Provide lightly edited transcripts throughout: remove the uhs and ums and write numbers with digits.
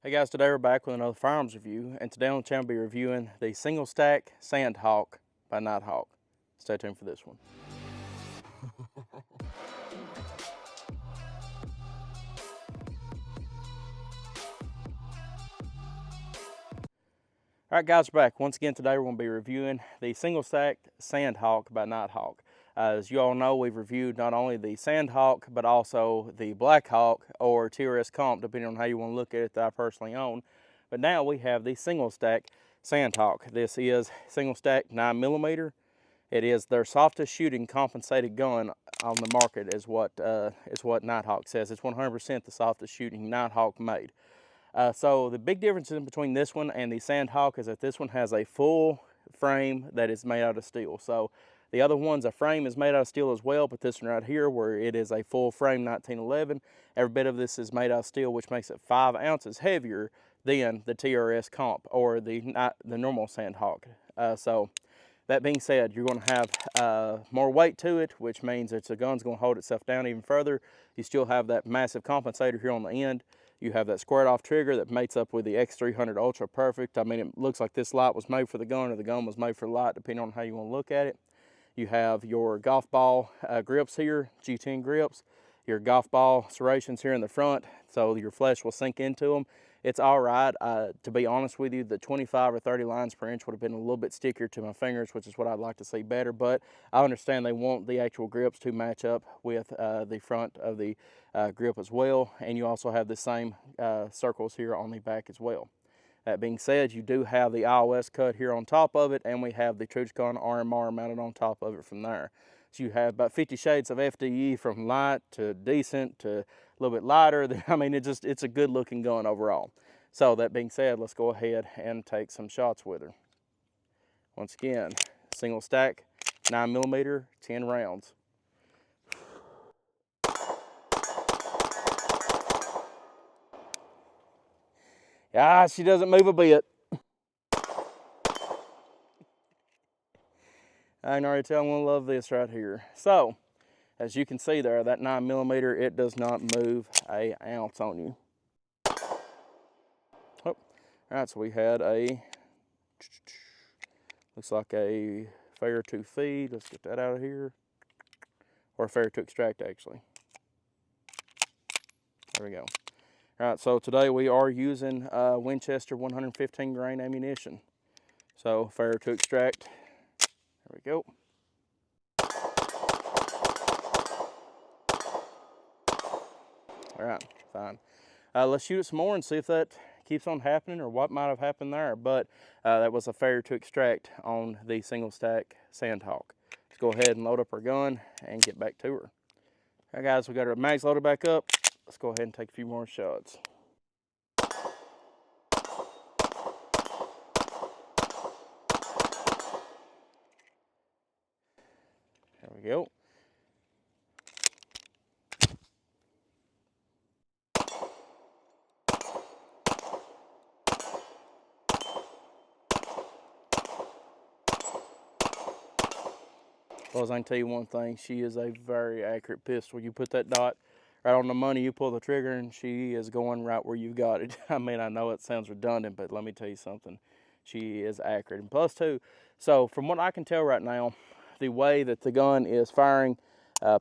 Hey guys, today we're back with another firearms review, and today on the channel we'll be reviewing the Single Stack Sandhawk by Nighthawk. Stay tuned for this one. Alright guys, we're back. Once again today we're going to be reviewing the Single Stack Sandhawk by Nighthawk. As you all know, we've reviewed not only the Sandhawk, but also the Blackhawk or TRS Comp, depending on how you want to look at it, that I personally own. But now we have the Single Stack Sandhawk. This is Single Stack 9mm. It is their softest shooting compensated gun on the market is what Nighthawk says. It's 100% the softest shooting Nighthawk made. So the big difference in between this one and the Sandhawk is that this one has a full frame that is made out of steel. So the other one's a frame is made out of steel as well, but this one right here, where it is a full frame 1911, every bit of this is made out of steel, which makes it 5 ounces heavier than the TRS Comp or the normal Sandhawk. So that being said, you're going to have more weight to it, which means that the gun's going to hold itself down even further. You still have that massive compensator here on the end. You have that squared off trigger that mates up with the X300 Ultra Perfect. I mean, it looks like this light was made for the gun or the gun was made for the light, depending on how you want to look at it. You have your golf ball grips here, G10 grips. Your golf ball serrations here in the front, so your flesh will sink into them. It's all right. To be honest with you, the 25 or 30 lines per inch would have been a little bit stickier to my fingers, which is what I'd like to see better, but I understand they want the actual grips to match up with the front of the grip as well, and you also have the same circles here on the back as well. That being said, you do have the iOS cut here on top of it, and we have the Trujicon RMR mounted on top of it from there. So you have about 50 shades of FDE, from light to decent to a little bit lighter. I mean, it's a good looking gun overall. So that being said, let's go ahead and take some shots with her. Once again, Single Stack, 9mm, 10 rounds. Ah, she doesn't move a bit. I can already tell I'm gonna love this right here. So, as you can see there, that 9mm, it does not move an ounce on you. Oh, all right, so we had looks like a fair to feed. Let's get that out of here. Or fair to extract, actually. There we go. All right, so today we are using Winchester 115 grain ammunition. So fair to extract. There we go. All right, fine. Let's shoot it some more and see if that keeps on happening or what might have happened there. But that was a fair to extract on the Single Stack Sandhawk. Let's go ahead and load up our gun and get back to her. All right, guys, we got our mags loaded back up. Let's go ahead and take a few more shots. There we go. Well, I can tell you one thing, she is a very accurate pistol. You put that dot right on the money, you pull the trigger, and she is going right where you got it. I mean, I know it sounds redundant, but let me tell you something. She is accurate. And plus two, so from what I can tell right now, the way that the gun is firing,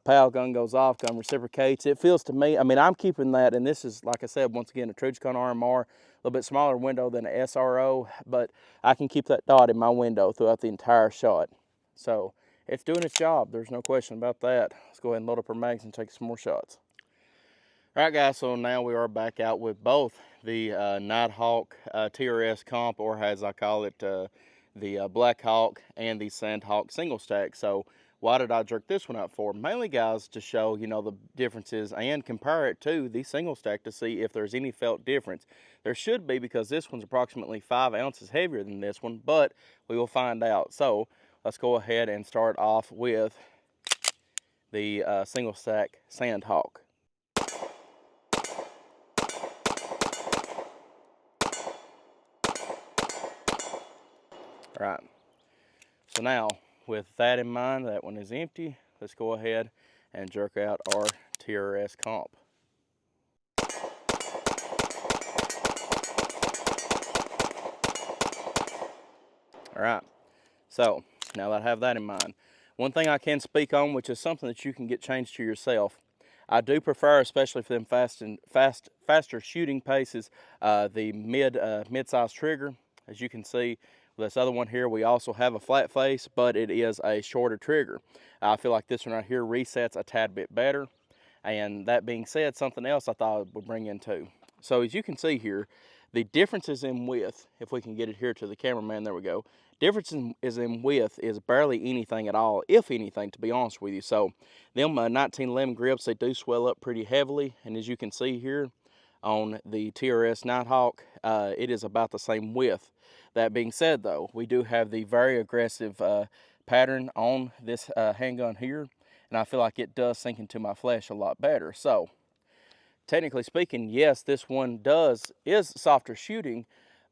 PAL, gun goes off, gun reciprocates. It feels to me, I mean, I'm keeping that, and this is, like I said, once again, a Trujicon RMR, a little bit smaller window than an SRO, but I can keep that dot in my window throughout the entire shot. So it's doing its job. There's no question about that. Let's go ahead and load up our mags and take some more shots. All right, guys, so now we are back out with both the Nighthawk TRS Comp, or as I call it, the Blackhawk and the Sandhawk Single Stack. So why did I jerk this one out for? Mainly, guys, to show, you know, the differences and compare it to the Single Stack to see if there's any felt difference. There should be, because this one's approximately 5 ounces heavier than this one, but we will find out. So let's go ahead and start off with the Single Stack Sandhawk. All right, so now with that in mind, that one is empty, let's go ahead and jerk out our TRS Comp. All right, so now that I have that in mind, one thing I can speak on, which is something that you can get changed to yourself. I do prefer, especially for them faster shooting paces, the mid-size trigger. As you can see, with this other one here, we also have a flat face, but it is a shorter trigger. I feel like this one right here resets a tad bit better. And that being said, something else I thought I would bring in too. So as you can see here, the differences in width, if we can get it here to the cameraman, there we go. Difference is in width is barely anything at all, if anything, to be honest with you. So them 1911 grips, they do swell up pretty heavily. And as you can see here on the TRS Nighthawk, it is about the same width. That being said though, we do have the very aggressive pattern on this handgun here. And I feel like it does sink into my flesh a lot better. So technically speaking, yes, this one is softer shooting,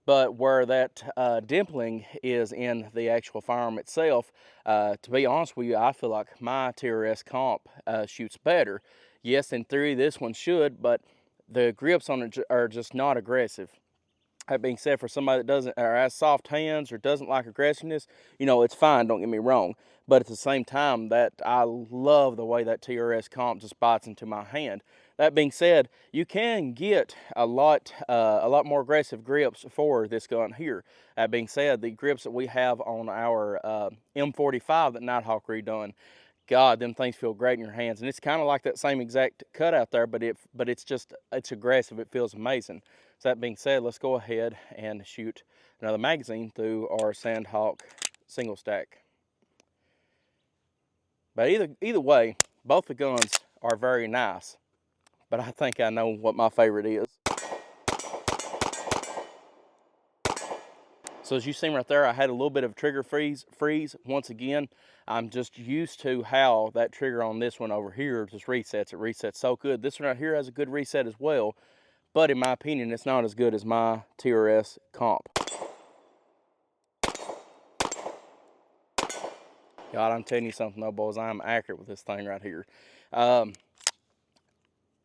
but where that dimpling is in the actual firearm itself, to be honest with you, I feel like my TRS comp shoots better. Yes, in theory, this one should, but the grips on it are just not aggressive. That being said, for somebody that doesn't, or has soft hands or doesn't like aggressiveness, you know, it's fine, don't get me wrong. But at the same time, that I love the way that TRS comp just bites into my hand. That being said, you can get a lot more aggressive grips for this gun here. That being said, the grips that we have on our M45 that Nighthawk redone, God, them things feel great in your hands. And it's kind of like that same exact cut out there, but it's aggressive. It feels amazing. So that being said, let's go ahead and shoot another magazine through our Sandhawk Single Stack. But either way, both the guns are very nice. But I think I know what my favorite is. So as you see right there, I had a little bit of trigger freeze. Once again, I'm just used to how that trigger on this one over here just resets. It resets so good. This one right here has a good reset as well, but in my opinion, it's not as good as my TRS comp. God, I'm telling you something though, boys, I'm accurate with this thing right here.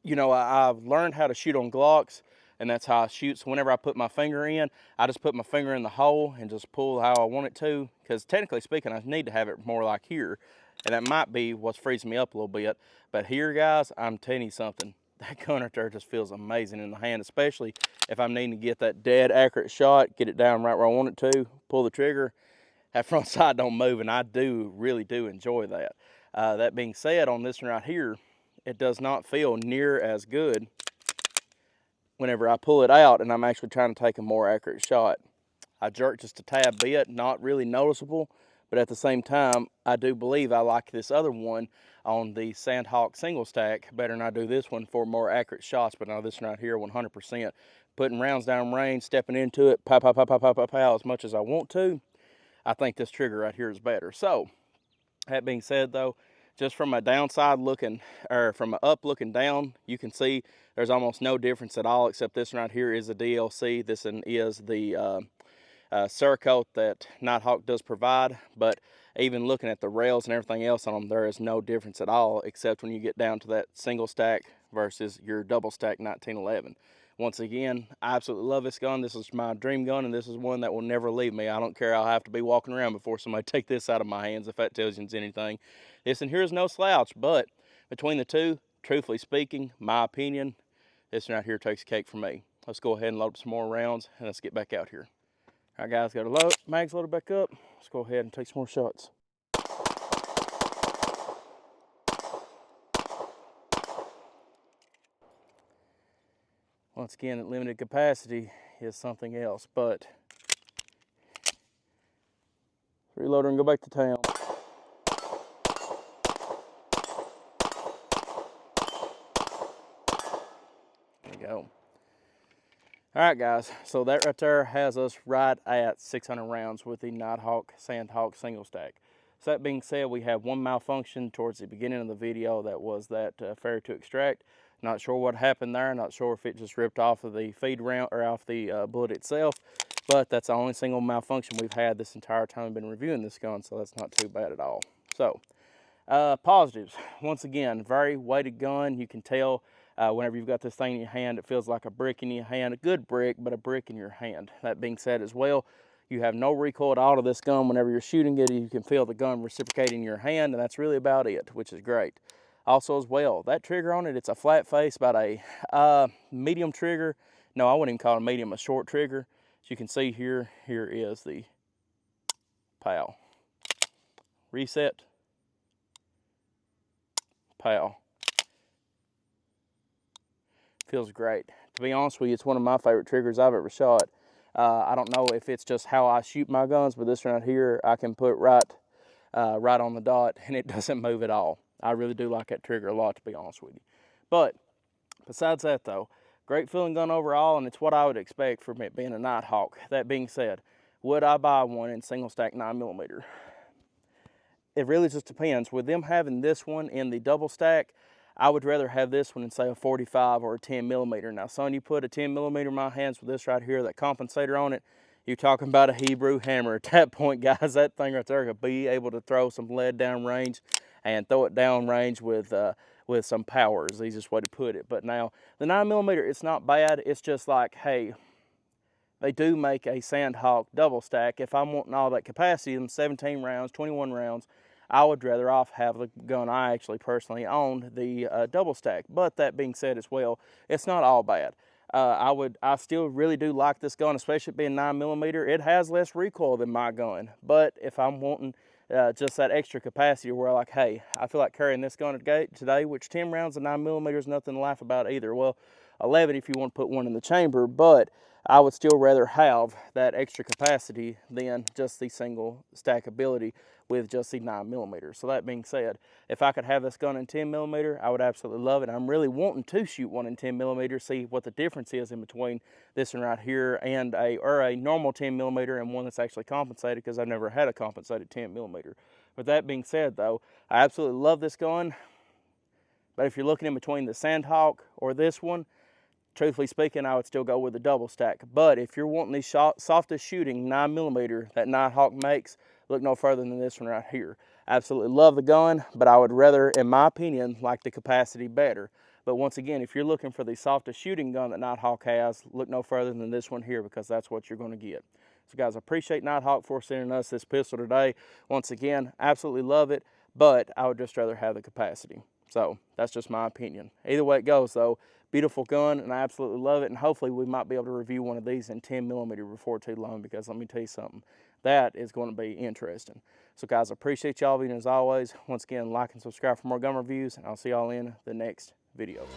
You know, I've learned how to shoot on Glocks, and that's how I shoot. So whenever I put my finger in, I just put my finger in the hole and just pull how I want it to. Because technically speaking, I need to have it more like here. And that might be what's freezing me up a little bit. But here, guys, I'm telling you something. That gun right there just feels amazing in the hand, especially if I'm needing to get that dead accurate shot, get it down right where I want it to, pull the trigger. That front side don't move, and I really do enjoy that. That being said, on this one right here, it does not feel near as good whenever I pull it out and I'm actually trying to take a more accurate shot. I jerk just a tad bit, not really noticeable, but at the same time, I do believe I like this other one on the Sandhawk Single Stack better than I do this one for more accurate shots. But now this one right here, 100%. Putting rounds down range, stepping into it, pow, pow, pow, pow, pow, pow, pow, as much as I want to, I think this trigger right here is better. So, that being said though, just from a downside looking, or from an up looking down, you can see there's almost no difference at all, except this one right here is a DLC. This one is the Cerakote that Nighthawk does provide, but even looking at the rails and everything else on them, there is no difference at all, except when you get down to that single stack versus your double stack 1911. Once again, I absolutely love this gun. This is my dream gun, and this is one that will never leave me. I don't care. I'll have to be walking around before somebody take this out of my hands, if that tells you anything. This one here is no slouch, but between the two, truthfully speaking, my opinion, this one right here takes cake for me. Let's go ahead and load up some more rounds, and let's get back out here. All right, guys, got a mags loaded back up. Let's go ahead and take some more shots. Once again, that limited capacity is something else, but reload her and go back to town. There we go. All right, guys, so that right there has us right at 600 rounds with the Nighthawk Sandhawk Single Stack. So that being said, we have one malfunction towards the beginning of the video. That was that failure to extract. Not sure what happened there. Not sure if it just ripped off of the feed round or off the bullet itself. But that's the only single malfunction we've had this entire time I've been reviewing this gun, so that's not too bad at all. So, positives. Once again, very weighted gun. You can tell whenever you've got this thing in your hand, it feels like a brick in your hand. A good brick, but a brick in your hand. That being said as well, You have no recoil at all to this gun. Whenever you're shooting it, you can feel the gun reciprocating in your hand, and that's really about it, which is great. Also as well, that trigger on it, it's a flat face, about a medium trigger. No, I wouldn't even call it a medium, a short trigger. As you can see here, here is the pow. Reset. Pow. Feels great. To be honest with you, it's one of my favorite triggers I've ever shot. I don't know if it's just how I shoot my guns, but this one right here, I can put right on the dot, and it doesn't move at all. I really do like that trigger a lot, to be honest with you. But besides that though, great feeling gun overall, and it's what I would expect from it being a Nighthawk. That being said, would I buy one in single stack 9mm? It really just depends. With them having this one in the double stack, I would rather have this one than say a 45 or a 10mm. Now, son, you put a 10mm in my hands with this right here, that compensator on it, you're talking about a Hebrew hammer. At that point, guys, that thing right there could be able to throw some lead down range and throw it down range with some power, is the easiest way to put it. But now, the 9mm, it's not bad. It's just like, hey, they do make a Sandhawk double stack. If I'm wanting all that capacity, them 17 rounds, 21 rounds, I would rather have the gun I actually personally own, the double stack. But that being said as well, it's not all bad. I still really do like this gun, especially being 9mm. It has less recoil than my gun. But if I'm wanting just that extra capacity where like, hey, I feel like carrying this gun today, which 10 rounds of 9mm is nothing to laugh about either. Well, 11 if you want to put one in the chamber, but I would still rather have that extra capacity than just the single stack ability with just the 9mm. So that being said, if I could have this gun in 10mm, I would absolutely love it. I'm really wanting to shoot one in 10mm, see what the difference is in between this one right here and a normal 10mm and one that's actually compensated, because I've never had a compensated 10mm. With that being said though, I absolutely love this gun. But if you're looking in between the Sandhawk or this one, truthfully speaking, I would still go with the double stack. But if you're wanting the softest shooting 9mm that Nighthawk makes, look no further than this one right here. Absolutely love the gun, but I would rather, in my opinion, like the capacity better. But once again, if you're looking for the softest shooting gun that Nighthawk has, look no further than this one here, because that's what you're going to get. So guys, I appreciate Nighthawk for sending us this pistol today. Once again, absolutely love it, but I would just rather have the capacity. So that's just my opinion. Either way it goes though, beautiful gun, and I absolutely love it, and hopefully we might be able to review one of these in 10mm before too long, because let me tell you something, that is going to be interesting. So guys, I appreciate y'all being, as always. Once again, like and subscribe for more gun reviews, and I'll see y'all in the next video.